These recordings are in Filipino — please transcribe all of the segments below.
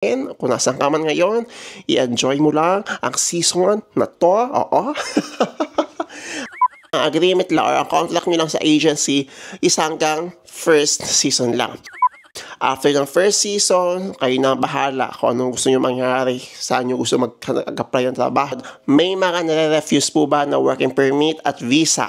Kung nasan ka man ngayon, i-enjoy mo lang ang season na to. Oo. Ang agreement lang or ang contract nyo lang sa agency is hanggang first season lang. After ng first season, kayo na bahala kung anong gusto nyo mangyari, saan nyo gusto mag-apply ng trabaho. May mga nare-refuse po ba na working permit at visa?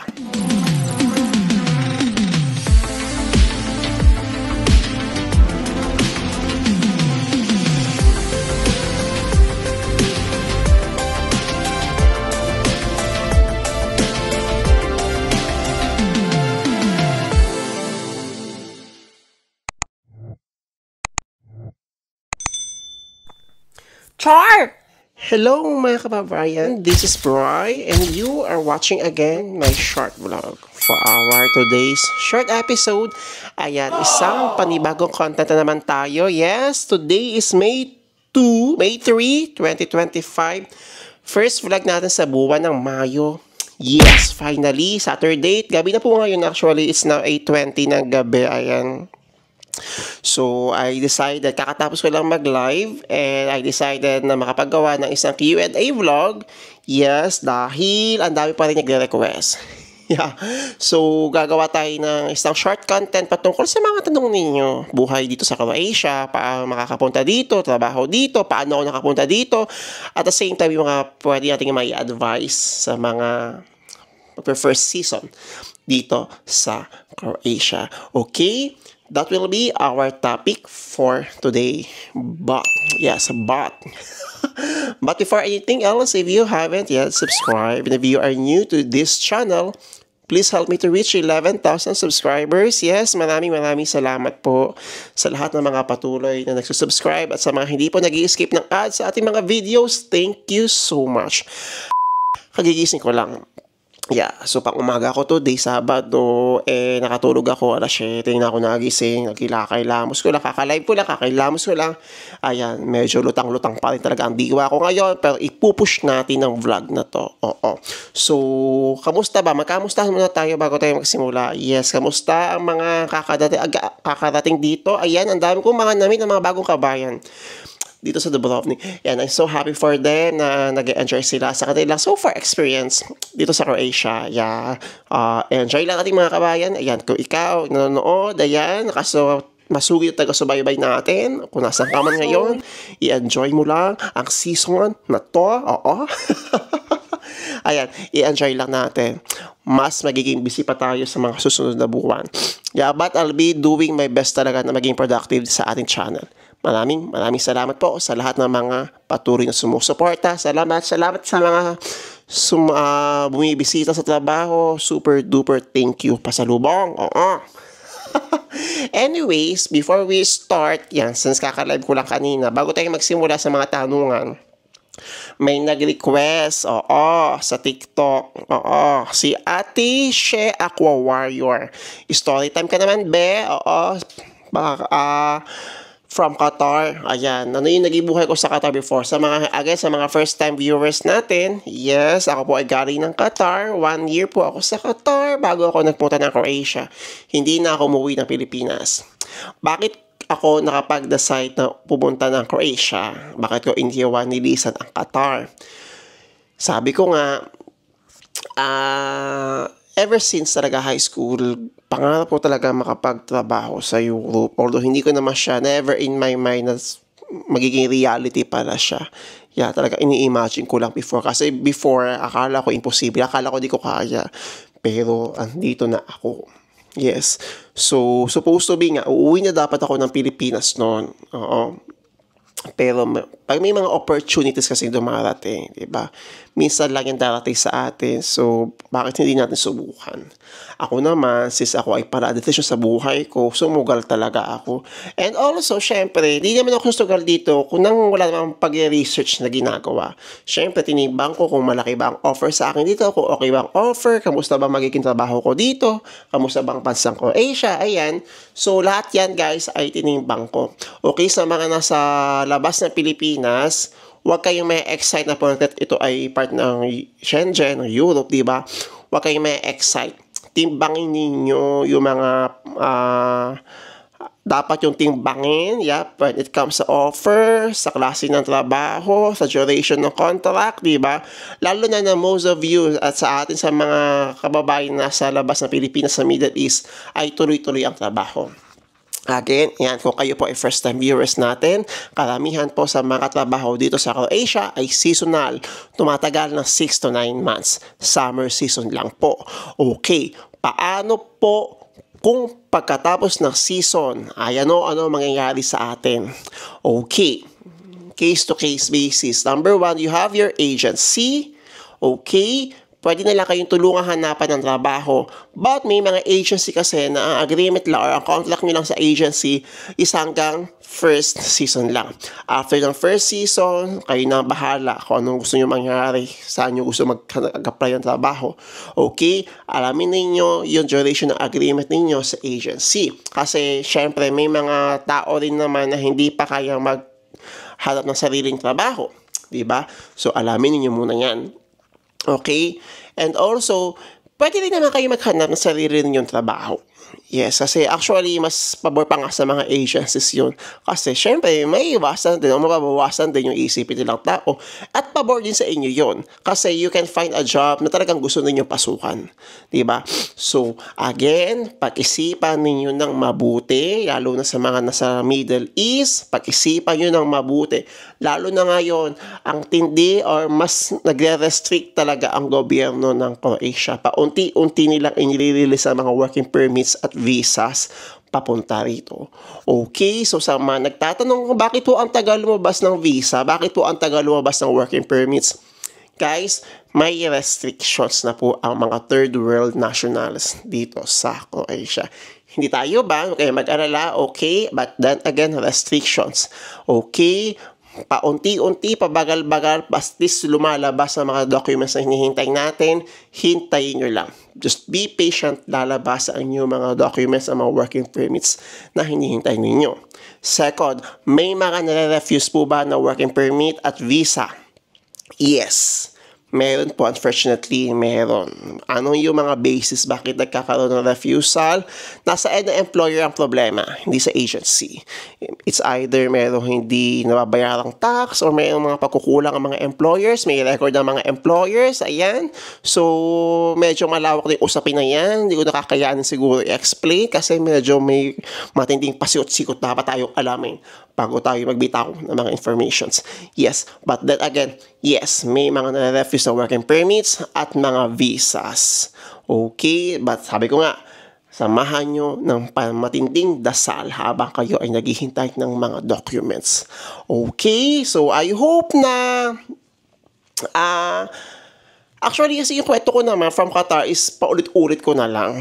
Char! Hello mga kababayan, this is Bri and you are watching again my short vlog. For our today's short episode, ayan, isang panibagong content na naman tayo. Yes, today is May 3, 2025. First vlog natin sa buwan ng Mayo. Yes, finally, Saturday. Gabi na po ngayon actually, it's now 8:20 ng gabi, ayan. So, I decided, kakatapos ko lang mag-live and I decided na makapagawa ng isang Q&A vlog. Yes, dahil ang dami pa rin nagre-request. Yeah. So, gagawa tayo ng isang short content patungkol sa mga tanong ninyo. Buhay dito sa Croatia, paano makakapunta dito, trabaho dito, paano ako nakapunta dito. At the same time, yung mga pwede natin may advice sa mga first season dito sa Croatia. Okay? That will be our topic for today. But before anything else, if you haven't yet subscribed, and if you are new to this channel, please help me to reach 11,000 subscribers. Yes, maraming salamat po sa lahat ng mga patuloy na nagsusubscribe at sa mga hindi po nag-i-skip ng ads sa ating mga videos. Thank you so much. Kagigising ko lang. Yeah, so pang umaga ako today, Sabado, nakatulog ako, alas 7, na ako nagising, nagkilakay-lamos ko lang, kakalive ko lang, kakilamos ko lang. Ayan, medyo lutang-lutang pa rin talaga ang diwa ko ngayon, pero ipupush natin ang vlog na to. Oo. So, kamusta ba? Magkamusta muna tayo bago tayo magsimula. Yes, kamusta ang mga kakadating dito? Ayan, ang dami kong mga namit ng mga bagong kabayan dito sa Dubrovnik. And I'm so happy for them na nag-enjoy sila sa kanilang so far experience dito sa Croatia. Yeah. Enjoy lang ating mga kabayan. Ayan, kung ikaw nanonood, ayan, masugid taga-subaybay natin. Kung nasan ka man ngayon, i-enjoy mo lang ang season na to. Oo. Ayan, i-enjoy lang natin. Mas magiging busy pa tayo sa mga susunod na buwan. Yeah, but I'll be doing my best talaga na maging productive sa ating channel. Maraming salamat po sa lahat ng mga patuloy na sumusuporta. Salamat sa mga bumibisita sa trabaho. Super duper thank you. Pasalubong. Oo. Anyways, before we start, yan, since kakalive ko lang kanina, bago tayo magsimula sa mga tanungan, may nag-request, sa TikTok, si Ate She Aqua Warrior. Story time ka naman, be, from Qatar. Ayan, ano yung nagibuhay ko sa Qatar before? Sa mga first time viewers natin, yes, ako po ay galing ng Qatar. 1 year po ako sa Qatar bago ako nagpunta ng Croatia. Hindi na ako umuwi ng Pilipinas. Bakit ako nakapag-decide na pumunta ng Croatia? Bakit ko nilisan ang Qatar? Sabi ko nga, ever since talaga high school, pangarap ko talaga makapagtrabaho sa Europe. Although hindi ko naman siya, never in my mind na magiging reality pala siya. Yeah, talaga ini-imagine ko lang before. Kasi before, akala ko imposible. Akala ko di ko kaya. Pero andito na ako. Yes. So, supposed to be nga, uuwi na dapat ako ng Pilipinas noon. Oo. Pero pag may mga opportunities kasi dumarating, diba? Minsan lang yung darating sa atin. So, bakit hindi natin subukan? Ako naman, since ako ay para-decision sa buhay ko, sumugal talaga ako. And also, syempre, di naman ako susugal dito kung nang wala namang pag-research na ginagawa. Syempre, tinimbang ko kung malaki ba ang offer sa akin dito, kung okay ba ang offer, kamusta ba magiging trabaho ko dito, kamusta ba ang bansang Croatia, ayan. So, lahat yan, guys, ay tinimbang ko. Okay, sa mga nasa labas ng Pilipinas, huwag kayong may excite na porket ito ay part ng Schengen, ng Europe, di ba? Huwag kayong may excite. Timbangin ninyo yung mga dapat yung timbangin, when it comes sa offer, sa klase ng trabaho, sa duration ng contract, di ba? Lalo na most of you at sa atin sa mga kababayan na sa labas ng Pilipinas sa Middle East ay tuloy-tuloy ang trabaho. Again, yan, kung kayo po ay first-time viewers natin, karamihan po sa mga trabaho dito sa Croatia ay seasonal. Tumatagal ng 6 to 9 months. Summer season lang po. Okay, paano po kung pagkatapos ng season ay ano mangyayari sa atin? Okay, case-to-case basis. Number 1, you have your agency. Okay, pwede na lang kayong tulungan hanapan ng trabaho. But may mga agency kasi na ang agreement lang or ang contract nyo lang sa agency is hanggang first season lang. After ng first season, kayo na bahala kung anong gusto nyo mangyari, saan nyo gusto mag-apply ng trabaho. Okay? Alamin ninyo yung duration ng agreement ninyo sa agency. Kasi, syempre, may mga tao rin naman na hindi pa kayang maghanap ng sariling trabaho. Diba? So, alamin ninyo muna yan. Okay? And also, pwede rin naman kayo maghanap ng sarili ninyong trabaho. Yes, kasi actually, mas pabor pa nga sa mga agencies yun. Kasi, syempre, may iwasan din o mababawasan din yung isipin nilang tao. At pabor din sa inyo yun. Kasi you can find a job na talagang gusto ninyong pasukan. Diba? So, again, pag-isipan ninyo ng mabuti, lalo na sa mga nasa Middle East, pag-isipan nyo ng mabuti. Lalo na ngayon, ang tindi or mas nagre-restrict talaga ang gobyerno ng Croatia. Paunti-unti nilang inilililis ang mga working permits at visas papunta rito. Okay, so sa mga nagtatanong bakit po ang tagal lumabas ng visa, bakit po ang tagal lumabas ng working permits, guys, may restrictions na po ang mga third world nationals dito sa Croatia. Hindi tayo ba? Okay, mag-alala, okay, but then again, restrictions. Okay, paunti-unti, pabagal-bagal, pastis lumalabas ang mga documents na hinihintay natin, hintayin nyo lang. Just be patient, lalabas ang inyong mga documents, ang mga working permits na hinihintay ninyo. Second, may mga nare-refuse po ba na working permit at visa? Yes. Meron po, unfortunately, meron. Ano yung mga basis bakit nagkakaroon ng refusal? Nasa end ng employer ang problema, hindi sa agency. It's either merong hindi nababayarang tax or merong mga pagkukulang ang mga employers, may record ng mga employers, ayan. So, medyo malawak na yung usapin na yan. Hindi ko nakakayanin siguro i-explain kasi medyo may matinding pasiot-sikot dapat tayong alamin bago tayo magbitaw ng mga informations. Yes, but then again, yes, may mga nare-refuse na working permits at mga visas. Okay, but sabi ko nga, samahan nyo ng matinding dasal habang kayo ay naghihintay ng mga documents. Okay, so I hope na actually kasi yung kwento ko naman from Qatar is paulit-ulit ko na lang.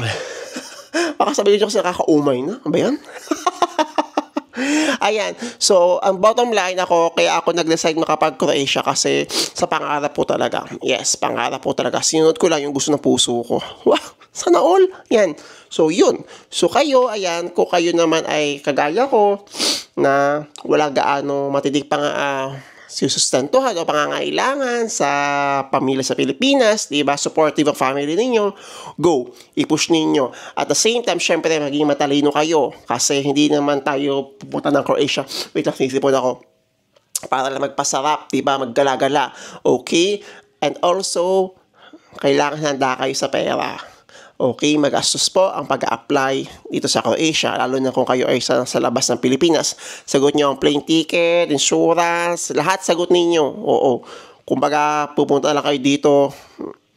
Baka sabihin nyo kasi nakakaumay na. Ano ba yan? Ayan, so ang bottom line kaya ako nag-decide makapag-Croatia kasi sa pangarap po talaga. Yes, pangarap po talaga. Sinunod ko lang yung gusto ng puso ko. Wow, sana all. Yan. So, yun. So, kayo, ayan, kung kayo naman ay kagaya ko na wala gaano matidig pang susustentuhan o pangangailangan sa pamilya sa Pilipinas, diba? Supportive ang family ninyo, go, i-push ninyo. At the same time, syempre, maging matalino kayo kasi hindi naman tayo pupunta ng Croatia. Wait lang, sinisipon ako. Para lang magpasarap, diba? Maggala-gala. Okay? And also, kailangan handa kayo sa pera. Okay, magastos po ang pag-apply dito sa Croatia, lalo na kung kayo ay sa labas ng Pilipinas. Sagot nyo ang plane ticket, insurance, lahat sagot ninyo. Oo, kumbaga pupunta lang kayo dito,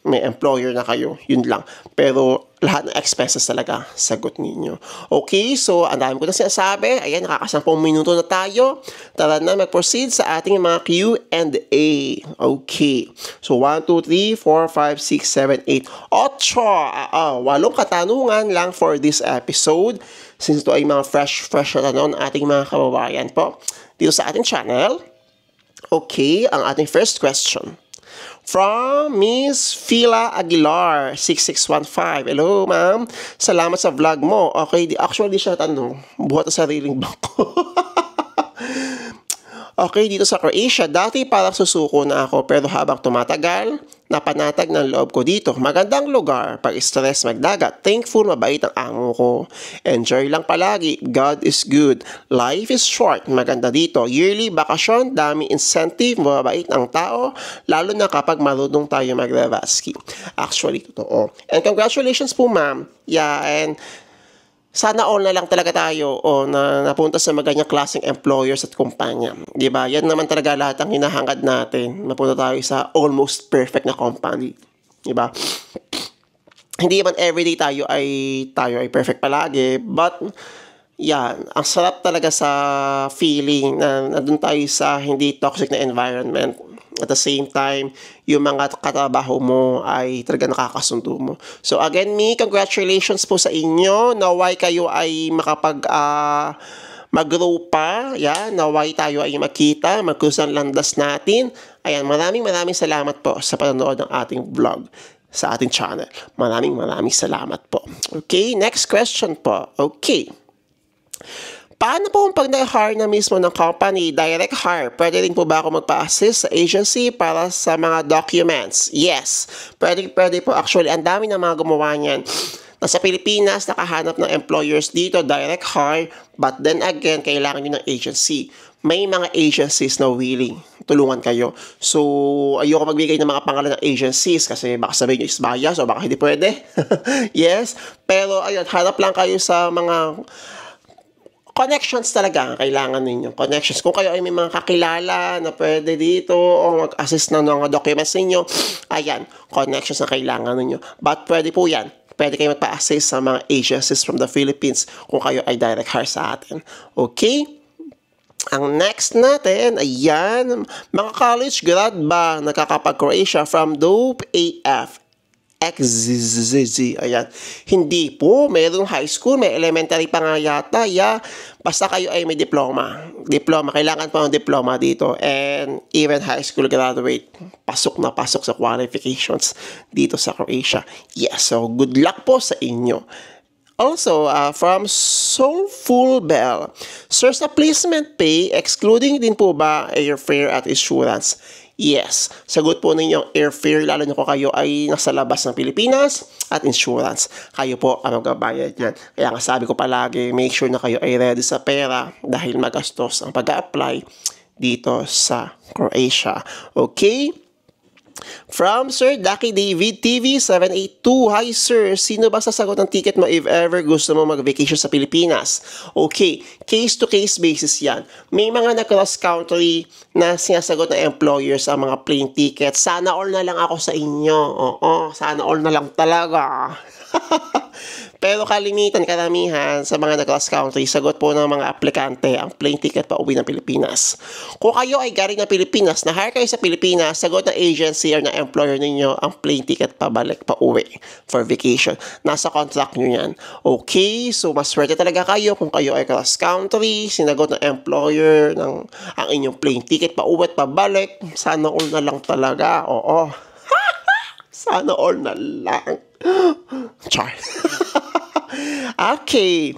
may employer na kayo, yun lang. Pero lahat ng expenses talaga, sagot ninyo. Okay, so ang dami ko na sinasabi. Ayan, nakakasampung minuto na tayo. Tara na, mag-proceed sa ating mga Q&A. Okay, so 1, 2, 3, 4, 5, 6, 7, 8, 8. 8 katanungan lang for this episode. Since ito ay mga fresh na tanong ng ating mga kababayan po dito sa ating channel. Okay, ang ating first question. From Miss Fila Aguilar, 6615. Hello, ma'am. Salamat sa vlog mo. Okay, actually, di siya tanong. Buhat sa sariling vlog ko. Okay, dito sa Croatia, dati parang susuko na ako pero habang tumatagal, napanatag ng loob ko dito. Magandang lugar, pag stress magdagat, thankful, mabait ang amo ko. Enjoy lang palagi, God is good. Life is short, maganda dito. Yearly bakasyon, dami incentive, mabait ang tao, lalo na kapag marunong tayo magre-rescue. Actually, totoo. And congratulations po ma'am. Yeah, and sana all na lang talaga tayo o na napunta sa maganyang klaseng employers at kumpanya. Diba? Yan naman talaga lahat ang hinahangad natin. Napunta tayo sa almost perfect na company. Diba? Hindi naman everyday tayo ay perfect palagi. But, yan. Ang sarap talaga sa feeling na nandun tayo sa hindi toxic na environment. At the same time, yung mga katrabaho mo ay talaga nakakasundo mo. So again, congratulations po sa inyo. Naway kayo ay mag-grow pa. Yeah, naway tayo ay makita, mag-cruise ang landas natin. Ayan, maraming salamat po sa panonood ng ating vlog sa ating channel. Maraming salamat po. Okay, next question po. Okay. Paano po pag na-hire na mismo ng company, direct hire, pwede rin po ba ako magpa-assist sa agency para sa mga documents? Yes, pwede po. Actually, ang dami ng mga gumawa niyan. Nasa Pilipinas, nakahanap ng employers dito, direct hire, but then again, kailangan nyo ng agency. May mga agencies na willing tulungan kayo. So, ayoko magbigay ng mga pangalan ng agencies kasi baka sabihin nyo is bias o baka hindi pwede. Yes, pero ayun, harap lang kayo sa mga connections talaga ang kailangan ninyo. Connections. Kung kayo ay may mga kakilala na pwede dito o mag-assist ng mga documents ninyo, ayan, connections na kailangan ninyo. But pwede po yan. Pwede kayo magpa-assist sa mga agencies from the Philippines kung kayo ay direct hire sa atin. Okay? Ang next natin, ayan, mga college grad ba nakakapag-Croatia from Dope AF? XZZ. Ayan. Hindi po. Mayroong high school, may elementary pa nga yata. Yeah. Basta kayo ay may diploma. Kailangan po ng diploma dito. And even high school graduate, pasok na pasok sa qualifications dito sa Croatia. Yes. So, good luck po sa inyo. Also, from Soulful Bell. Sir, sa placement pay, excluding din po ba airfare at insurance? Yes, sagot po ninyong airfare lalo na kung kayo ay nasa labas ng Pilipinas at insurance. Kayo po ang magbabayad niyan. Kaya nga sabi ko palagi, make sure na kayo ay ready sa pera dahil magastos ang pag-a-apply dito sa Croatia. Okay? From Sir Daki David TV 782. Hi sir, sino ba sasagot ng ticket mo if ever gusto mo mag-vacation sa Pilipinas? Okay, case to case basis yan. May mga na-cross country na sinasagot ng employers ang mga plane ticket. Sana all na lang ako sa inyo. Oo, sana all na lang talaga. Pero karamihan sa mga nag-cross country, sagot po ng mga aplikante ang plane ticket pa uwi ng Pilipinas. Kung kayo ay galing ng Pilipinas, na-hire kayo sa Pilipinas, sagot ng agency or ng employer ninyo ang plane ticket pabalik pa uwi for vacation. Nasa contract nyo yan. Okay, so mas swerte talaga kayo kung kayo ay cross country, sinagot ng employer ng ang inyong plane ticket pa uwi at pabalik. Sana all na lang talaga. Oo. Sana all na lang. Char. Okay.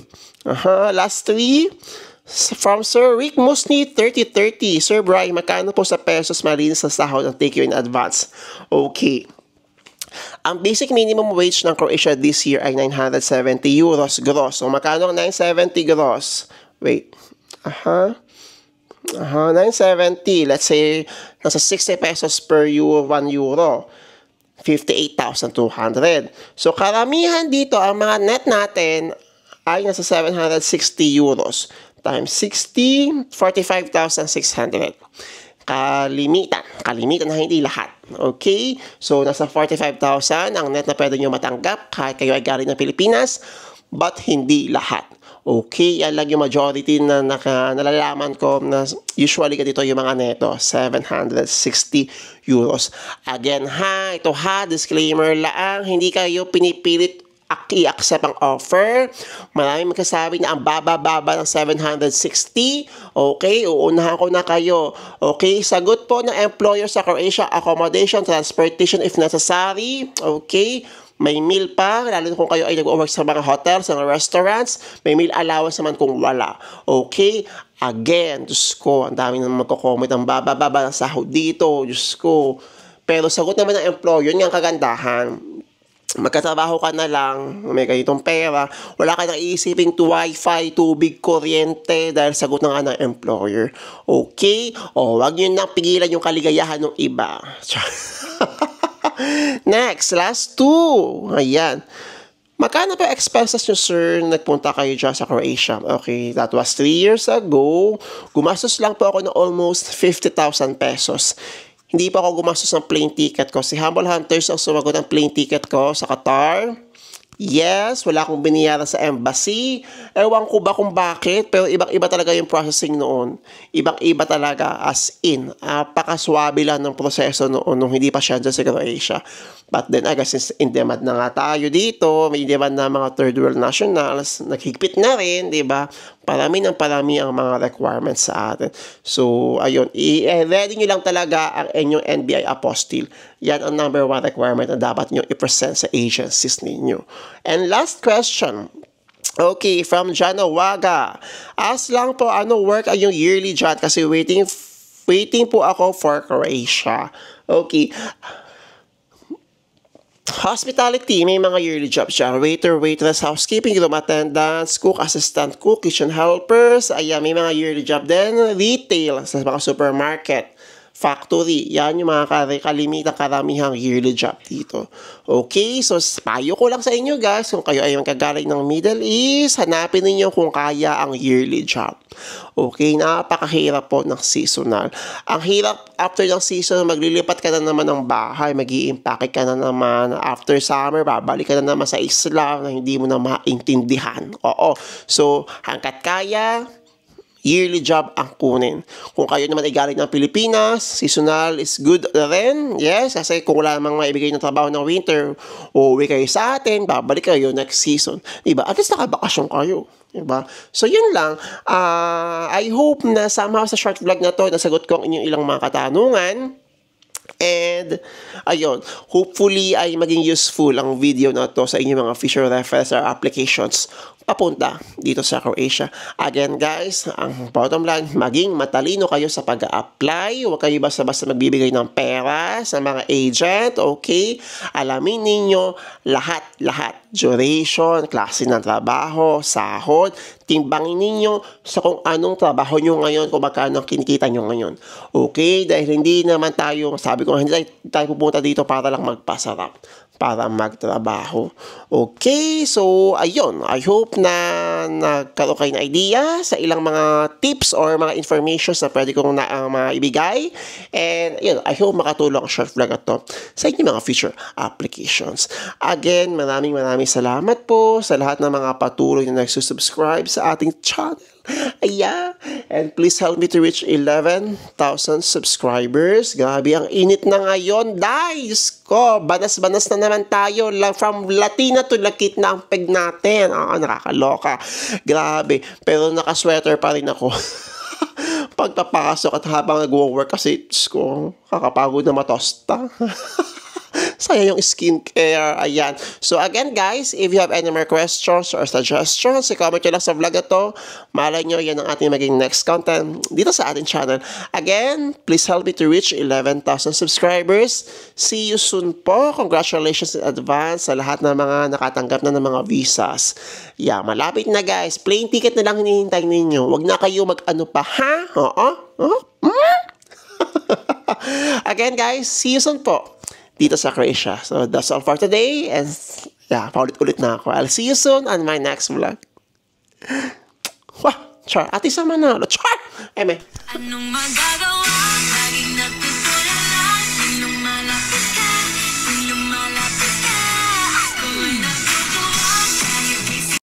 Last three. From Sir Rick Musni 3030. Sir Brian, magkano po sa pesos malinis sa sahod ang take you in advance? Okay. Ang basic minimum wage ng Croatia this year ay 970 euros gross. So, magkano ang 970 gross? Wait. 970. Let's say, nasa 60 pesos per euro, 1 euro. 58,200. So, karamihan dito, ang mga net natin ay nasa 760 euros times 60, 45,600. Kalimitan na hindi lahat. Okay? So, nasa 45,000 ang net na pwede nyo matanggap kahit kayo ay galing ng Pilipinas, but hindi lahat. Okay, yan lang yung majority na nalalaman ko na usually ganito yung mga neto, 760 euros. Again disclaimer lang, hindi kayo pinipilit i-accept ang offer. Maraming magkasabi na ang baba-baba ng 760. Okay, uunahan ko na kayo. Okay, sagot po ng employer sa Croatia, accommodation, transportation if necessary. Okay, may meal pa, lalo kung kayo ay nag-work sa mga hotels, sa mga restaurants, may meal allowance naman kung wala. Okay? Again, Diyos ko, ang dami nang magko-comment ang baba-baba ng sahod dito, Diyos ko. Pero sagot naman ng employer, yun nga ang kagandahan. Magkatrabaho ka na lang, may ganitong pera, wala ka nang iisiping to wifi, tubig, kuryente, dahil sagot na nga ng employer. Okay? O, wag nyo nang pigilan yung kaligayahan ng iba. Next, last two. Ayan. Magkano pa expenses nyo, sir, nagpunta kayo dyan sa Croatia? Okay, that was 3 years ago. Gumastos lang po ako ng almost 50,000 pesos. Hindi pa ako gumastos ng plane ticket ko. Si Humble Hunters ang sumagot ng plane ticket ko sa Qatar. Yes, wala akong biniyaran sa embassy. Ewan ko ba kung bakit, pero ibang-iba talaga yung processing noon. Ibang-iba talaga, as in. Pakaswabe lang ng proseso noon nung hindi pa siya dyan sa Croatia. But then, I guess, since in demand na nga tayo dito, may demand na mga third world nationals, naghigpit na rin, di ba? Parami ng parami ang mga requirements sa atin. So, ayun, i-ready nyo lang talaga ang inyong NBI apostille. Yan ang number 1 requirement na dapat nyo i-present sa agencies ninyo. And last question. Okay, from Janawaga. Ask lang po, ano work ay yung yearly job? Kasi waiting po ako for Croatia. Okay. Hospitality, may mga yearly jobs siya. Waiter, waitress, housekeeping, room attendants, cook, assistant cook, kitchen helpers. Ayan, may mga yearly job din. Retail, sa mga supermarket, factory. Yan yung mga kalimitang karamihang yearly job dito. Okay, so payo ko lang sa inyo guys, kung kayo ay magkagaling ng Middle East, hanapin niyo kung kaya ang yearly job. Okay, napakahirap po ng seasonal. Ang hirap after ng season, maglilipat ka na naman ng bahay, mag-i-impake ka na naman. After summer, babalik ka na naman sa Islam na hindi mo na maintindihan. Oo, so hangkat kaya, yearly job ang kunin. Kung kayo naman ay galing ng Pilipinas, seasonal is good rin. Yes, kasi kung wala namang maibigay ng trabaho ng winter, uuwi kayo sa atin, babalik kayo next season. Diba? At least nakabakasyon kayo. Diba? So, yun lang. I hope na somehow sa short vlog na to, nasagot ko ang inyong ilang mga katanungan. And, ayun, hopefully ay maging useful ang video na to sa inyong mga future reference or applications papunta dito sa Croatia. Again guys, ang bottom line, maging matalino kayo sa pag-a-apply. Huwag kayo basta-basta magbibigay ng pera sa mga agent, okay? Alamin ninyo lahat. Duration, klase ng trabaho, sahod, timbangin ninyo sa kung anong trabaho nyo ngayon, kung magkano ang kinikita nyo ngayon. Okay? Dahil hindi naman tayo, sabi ko, hindi tayo pupunta dito para lang magpasarap, para magtrabaho. Okay? So, ayun. I hope na nagkaroon kayo ng idea sa ilang mga tips or mga informations na pwede kong maibigay. And, ayun, I hope makatulong ang short vlog ito sa inyong mga future applications. Again, maraming salamat po sa lahat ng mga patuloy na nagsusubscribe sa ating channel. Ayan. And please help me to reach 11,000 subscribers. Grabe, ang init na ngayon. Diyos ko, banas-banas na naman tayo. From Latina to Lakit na ang peg natin. Nakakaloka. Grabe. Pero nakasweater pa rin ako. Pagpapasok at habang nag-work kasi, Diyos ko, kakapagod na matosta. Sayang yung skincare. Ayan. So again guys, if you have any more questions or suggestions, i-comment nyo lang sa vlog ito. Malay nyo, yan ang ating maging next content dito sa ating channel. Again, please help me to reach 11,000 subscribers. See you soon po. Congratulations in advance sa lahat ng mga nakatanggap na ng mga visas. Yeah, malapit na guys. Plane ticket na lang hinihintay ninyo. Huwag na kayo mag-ano pa, ha? Oo? Again guys, see you soon po dito sa Croatia. So, that's all for today. And, yeah, paulit-ulit na ako. I'll see you soon on my next vlog. Wah! Char! Ati sa manalo. Char! Eme.